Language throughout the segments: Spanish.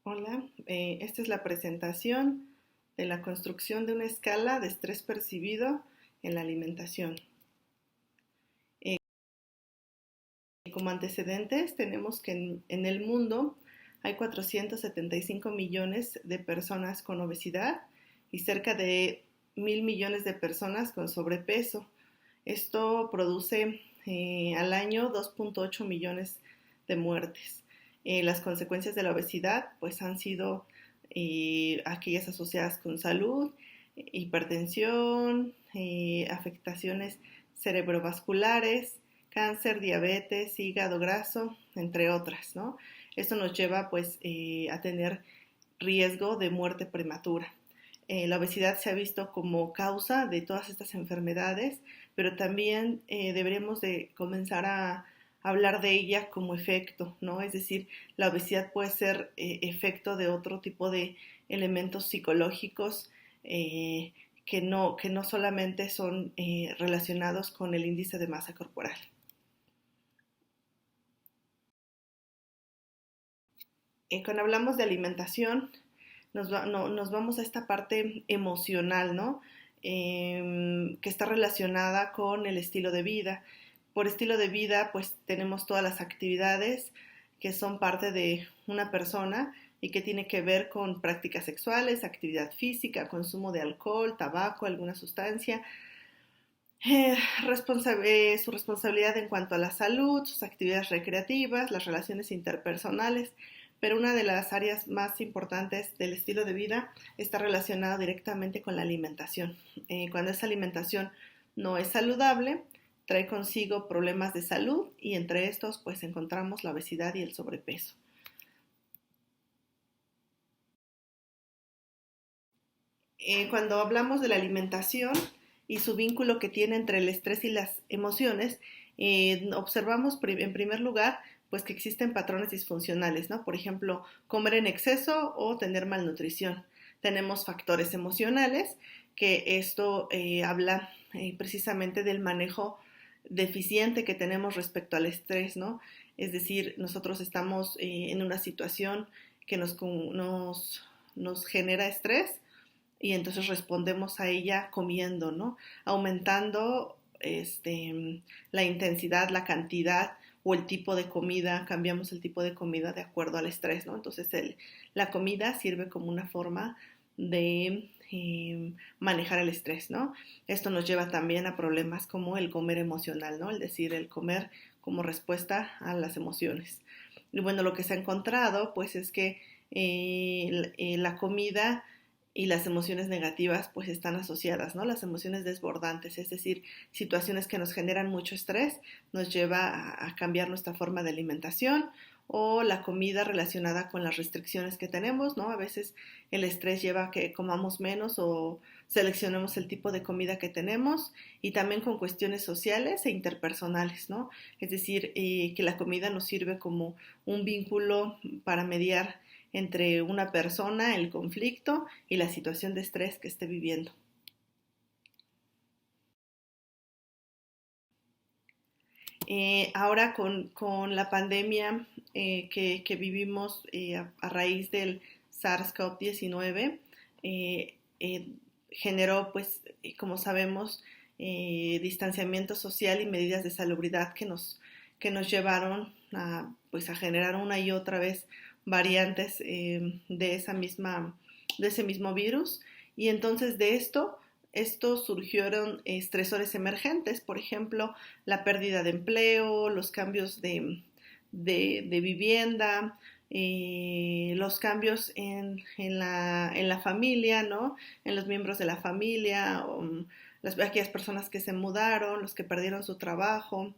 Hola, esta es la presentación de la construcción de una escala de estrés percibido en la alimentación. Eh, Como antecedentes tenemos que en el mundo hay 475 millones de personas con obesidad y cerca de 1.000 millones de personas con sobrepeso. Esto produce al año 2.8 millones de muertes. Las consecuencias de la obesidad pues han sido aquellas asociadas con salud, hipertensión, afectaciones cerebrovasculares, cáncer, diabetes, hígado graso, entre otras, ¿no? Esto nos lleva pues a tener riesgo de muerte prematura. La obesidad se ha visto como causa de todas estas enfermedades, pero también deberemos de comenzar a hablar de ella como efecto, ¿no? Es decir, la obesidad puede ser efecto de otro tipo de elementos psicológicos que no solamente son relacionados con el índice de masa corporal. Cuando hablamos de alimentación, nos vamos a esta parte emocional, ¿no? Que está relacionada con el estilo de vida. Por estilo de vida, pues tenemos todas las actividades que son parte de una persona y que tiene que ver con prácticas sexuales, actividad física, consumo de alcohol, tabaco, alguna sustancia, su responsabilidad en cuanto a la salud, sus actividades recreativas, las relaciones interpersonales, pero una de las áreas más importantes del estilo de vida está relacionada directamente con la alimentación. Cuando esa alimentación no es saludable, trae consigo problemas de salud y entre estos pues encontramos la obesidad y el sobrepeso. Cuando hablamos de la alimentación y su vínculo que tiene entre el estrés y las emociones, observamos en primer lugar pues que existen patrones disfuncionales, ¿no? Por ejemplo, comer en exceso o tener malnutrición. Tenemos factores emocionales, que esto habla precisamente del manejo deficiente que tenemos respecto al estrés, ¿no? Es decir, nosotros estamos en una situación que nos genera estrés y entonces respondemos a ella comiendo, ¿no? Aumentando la intensidad, la cantidad o el tipo de comida, cambiamos el tipo de comida de acuerdo al estrés, ¿no? Entonces la comida sirve como una forma de manejar el estrés, ¿no? Esto nos lleva también a problemas como el comer emocional, ¿no? Es decir, el comer como respuesta a las emociones. Y bueno, lo que se ha encontrado, pues es que la comida y las emociones negativas pues están asociadas, ¿no? Las emociones desbordantes, es decir, situaciones que nos generan mucho estrés, nos lleva a cambiar nuestra forma de alimentación o la comida relacionada con las restricciones que tenemos, ¿no? A veces el estrés lleva a que comamos menos o seleccionemos el tipo de comida que tenemos y también con cuestiones sociales e interpersonales, ¿no? Es decir, que la comida nos sirve como un vínculo para mediar entre una persona, el conflicto y la situación de estrés que esté viviendo. Ahora con la pandemia que vivimos a raíz del SARS-CoV-19, generó, pues, como sabemos, distanciamiento social y medidas de salubridad que nos llevaron pues, a generar una y otra vez variantes de ese mismo virus. Y entonces de esto surgieron estresores emergentes, por ejemplo, la pérdida de empleo, los cambios de vivienda, los cambios en la familia, ¿no? En los miembros de la familia, aquellas personas que se mudaron, los que perdieron su trabajo,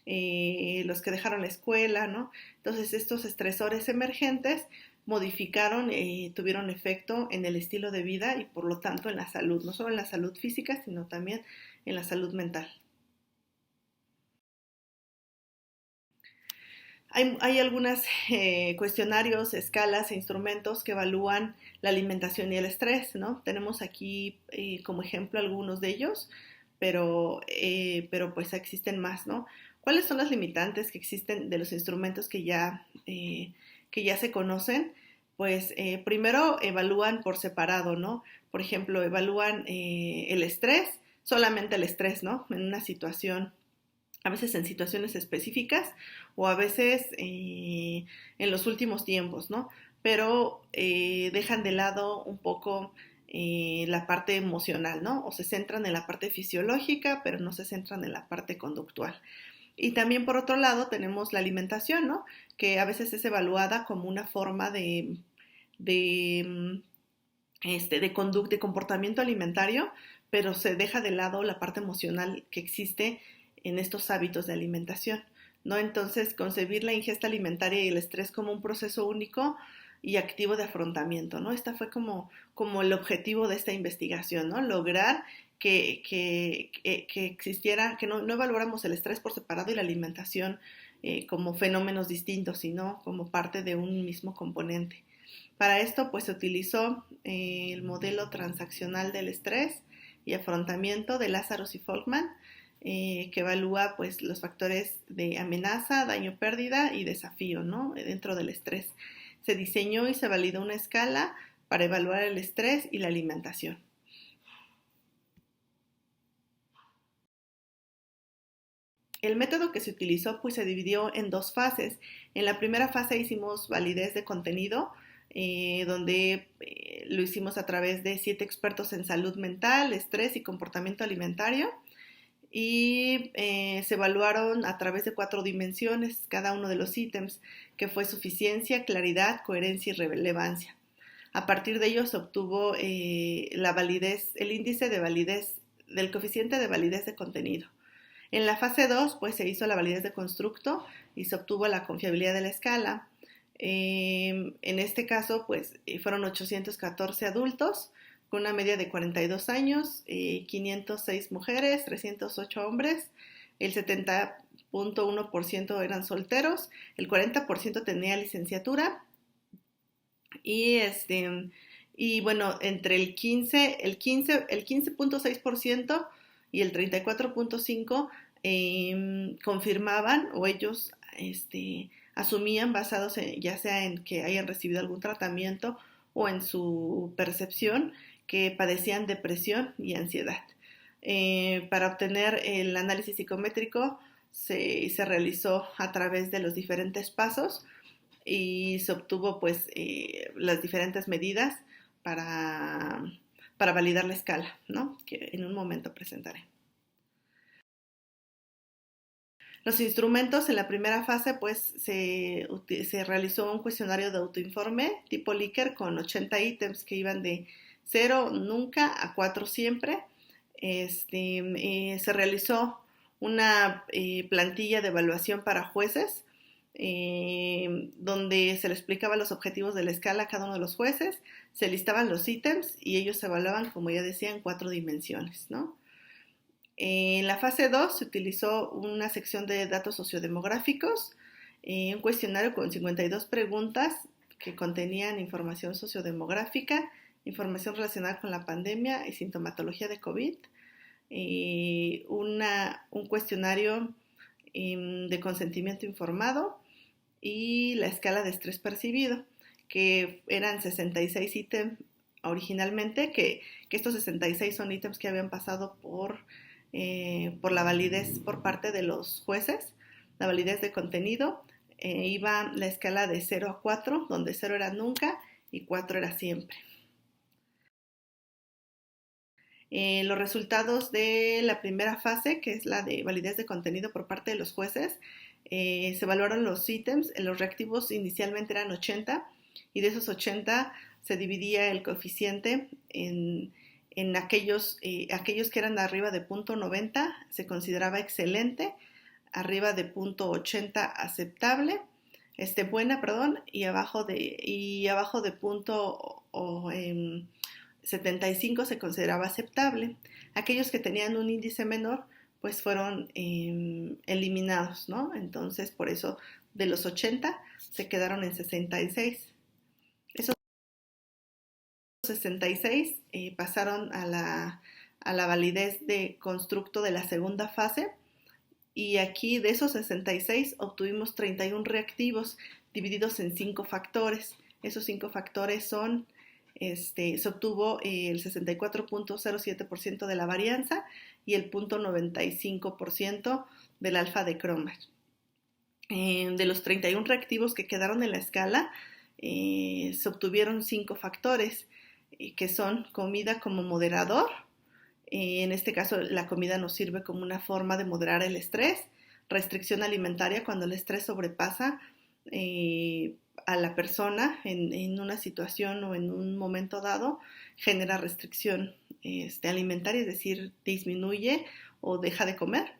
los que dejaron la escuela, ¿no? Entonces estos estresores emergentes modificaron y tuvieron efecto en el estilo de vida y por lo tanto en la salud, no solo en la salud física, sino también en la salud mental. Hay algunos cuestionarios, escalas e instrumentos que evalúan la alimentación y el estrés, ¿no? Tenemos aquí como ejemplo algunos de ellos, pero pues existen más, ¿no? ¿Cuáles son las limitantes que existen de los instrumentos que ya se conocen? Pues primero evalúan por separado, ¿no? Por ejemplo, evalúan el estrés, solamente el estrés, ¿no? En una situación, a veces en situaciones específicas o a veces en los últimos tiempos, ¿no? Pero dejan de lado un poco la parte emocional, ¿no? O se centran en la parte fisiológica, pero no se centran en la parte conductual. Y también por otro lado tenemos la alimentación, ¿no? Que a veces es evaluada como una forma de, de comportamiento alimentario, pero se deja de lado la parte emocional que existe en estos hábitos de alimentación, ¿no? Entonces, concebir la ingesta alimentaria y el estrés como un proceso único y activo de afrontamiento, ¿no? Esta fue como el objetivo de esta investigación, ¿no? Lograr que existiera, que no evaluáramos el estrés por separado y la alimentación como fenómenos distintos, sino como parte de un mismo componente. Para esto, pues se utilizó el modelo transaccional del estrés y afrontamiento de Lazarus y Folkman, que evalúa pues los factores de amenaza, daño, pérdida y desafío, ¿no? Dentro del estrés. Se diseñó y se validó una escala para evaluar el estrés y la alimentación. El método que se utilizó pues se dividió en dos fases. En la primera fase hicimos validez de contenido, donde lo hicimos a través de 7 expertos en salud mental, estrés y comportamiento alimentario. Y se evaluaron a través de 4 dimensiones cada uno de los ítems, que fue suficiencia, claridad, coherencia y relevancia. A partir de ello se obtuvo la validez, el índice de validez del coeficiente de validez de contenido. En la fase 2, pues se hizo la validez de constructo y se obtuvo la confiabilidad de la escala. En este caso, pues fueron 814 adultos con una media de 42 años, 506 mujeres, 308 hombres, el 70.1% eran solteros, el 40% tenía licenciatura y y bueno, entre el 15.6% y el 34.5% confirmaban o ellos asumían basados ya sea en que hayan recibido algún tratamiento o en su percepción que padecían depresión y ansiedad. Para obtener el análisis psicométrico se realizó a través de los diferentes pasos y se obtuvo pues las diferentes medidas para validar la escala, ¿no? Que en un momento presentaré. Los instrumentos en la primera fase, pues se realizó un cuestionario de autoinforme tipo Likert con 80 ítems que iban de 0 nunca a 4 siempre. Se realizó una plantilla de evaluación para jueces donde se le explicaba los objetivos de la escala a cada uno de los jueces, se listaban los ítems y ellos se evaluaban, como ya decía, en 4 dimensiones, ¿no? En la fase 2 se utilizó una sección de datos sociodemográficos, un cuestionario con 52 preguntas que contenían información sociodemográfica, información relacionada con la pandemia y sintomatología de COVID, un cuestionario de consentimiento informado y la escala de estrés percibido, que eran 66 ítems originalmente, que estos 66 son ítems que habían pasado por la validez por parte de los jueces, la validez de contenido. Iba la escala de 0 a 4, donde 0 era nunca y 4 era siempre. Los resultados de la primera fase, que es la de validez de contenido por parte de los jueces, se evaluaron los ítems, los reactivos inicialmente eran 80 y de esos 80 se dividía el coeficiente en aquellos que eran arriba de punto 90 se consideraba excelente, arriba de punto 80 aceptable, buena, perdón, y abajo de punto 75 se consideraba aceptable. Aquellos que tenían un índice menor pues fueron eliminados, ¿no? Entonces por eso de los 80 se quedaron en 66. Esos 66 pasaron a la validez de constructo de la segunda fase y aquí de esos 66 obtuvimos 31 reactivos divididos en 5 factores Esos 5 factores son, se obtuvo el 64.07% de la varianza y el 0.95% del alfa de Cromer. De los 31 reactivos que quedaron en la escala, se obtuvieron 5 factores, que son comida como moderador. En este caso, la comida nos sirve como una forma de moderar el estrés. Restricción alimentaria, cuando el estrés sobrepasa a la persona en una situación o en un momento dado, genera restricción alimentaria, es decir, disminuye o deja de comer.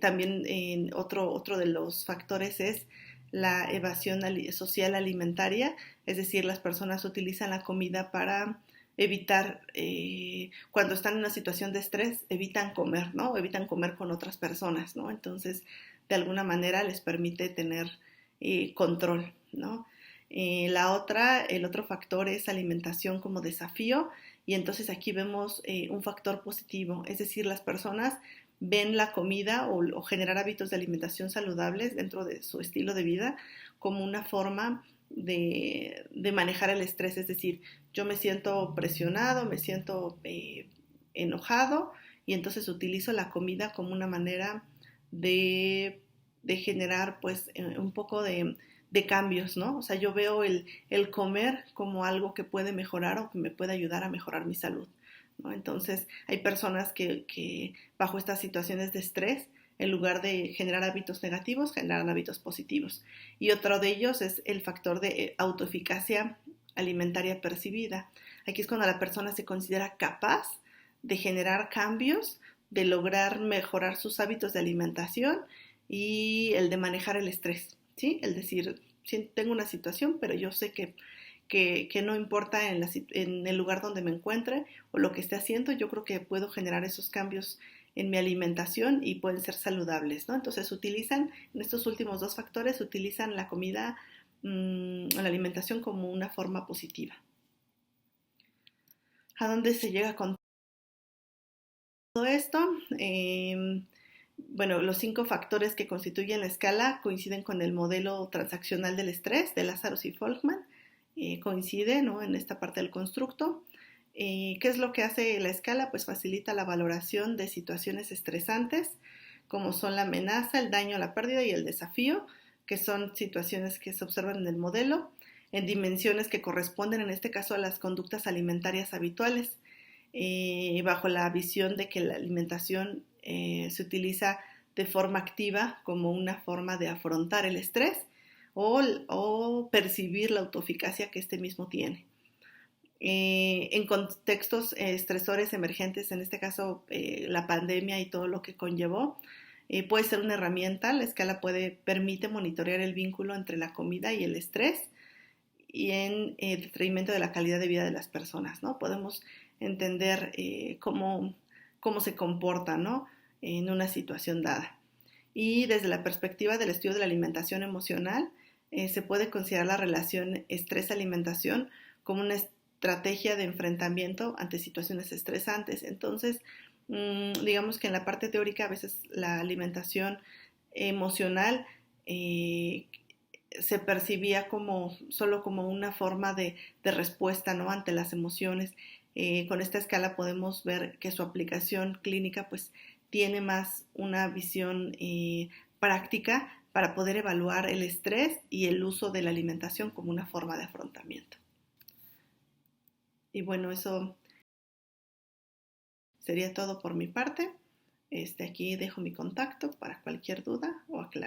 También otro de los factores es la evasión social alimentaria, es decir, las personas utilizan la comida para evitar, cuando están en una situación de estrés, evitan comer, ¿no? Evitan comer con otras personas, ¿no? Entonces, de alguna manera les permite tener control, ¿no? El otro factor es alimentación como desafío, y entonces aquí vemos un factor positivo, es decir, las personas ven la comida o generar hábitos de alimentación saludables dentro de su estilo de vida como una forma de manejar el estrés, es decir, yo me siento presionado, me siento enojado, y entonces utilizo la comida como una manera de generar pues un poco de cambios, ¿no? O sea, yo veo el comer como algo que puede mejorar o que me puede ayudar a mejorar mi salud, ¿no? Entonces, hay personas que bajo estas situaciones de estrés, en lugar de generar hábitos negativos, generan hábitos positivos. Y otro de ellos es el factor de autoeficacia alimentaria percibida. Aquí es cuando la persona se considera capaz de generar cambios, de lograr mejorar sus hábitos de alimentación y el de manejar el estrés, ¿sí? El decir, sí, tengo una situación, pero yo sé que no importa en el lugar donde me encuentre o lo que esté haciendo, yo creo que puedo generar esos cambios en mi alimentación y pueden ser saludables, ¿no? Entonces utilizan, en estos últimos 2 factores, utilizan la comida, la alimentación como una forma positiva. ¿A dónde se llega con todo esto? Bueno, los 5 factores que constituyen la escala coinciden con el modelo transaccional del estrés de Lazarus y Folkman. Coincide, ¿no?, en esta parte del constructo. ¿Qué es lo que hace la escala? Pues facilita la valoración de situaciones estresantes, como son la amenaza, el daño, la pérdida y el desafío, que son situaciones que se observan en el modelo, en dimensiones que corresponden en este caso a las conductas alimentarias habituales, bajo la visión de que la alimentación se utiliza de forma activa como una forma de afrontar el estrés o percibir la autoeficacia que este mismo tiene. En contextos estresores emergentes, en este caso la pandemia y todo lo que conllevó, puede ser una herramienta. La escala permite monitorear el vínculo entre la comida y el estrés y en detrimento de la calidad de vida de las personas, ¿no? Podemos entender cómo se comporta, ¿no?, en una situación dada. Y desde la perspectiva del estudio de la alimentación emocional, se puede considerar la relación estrés-alimentación como una estrategia de enfrentamiento ante situaciones estresantes. Entonces, digamos que en la parte teórica a veces la alimentación emocional se percibía solo como una forma de respuesta, ¿no?, ante las emociones. Con esta escala podemos ver que su aplicación clínica pues tiene más una visión práctica para poder evaluar el estrés y el uso de la alimentación como una forma de afrontamiento. Y bueno, eso sería todo por mi parte. Aquí dejo mi contacto para cualquier duda o aclaración.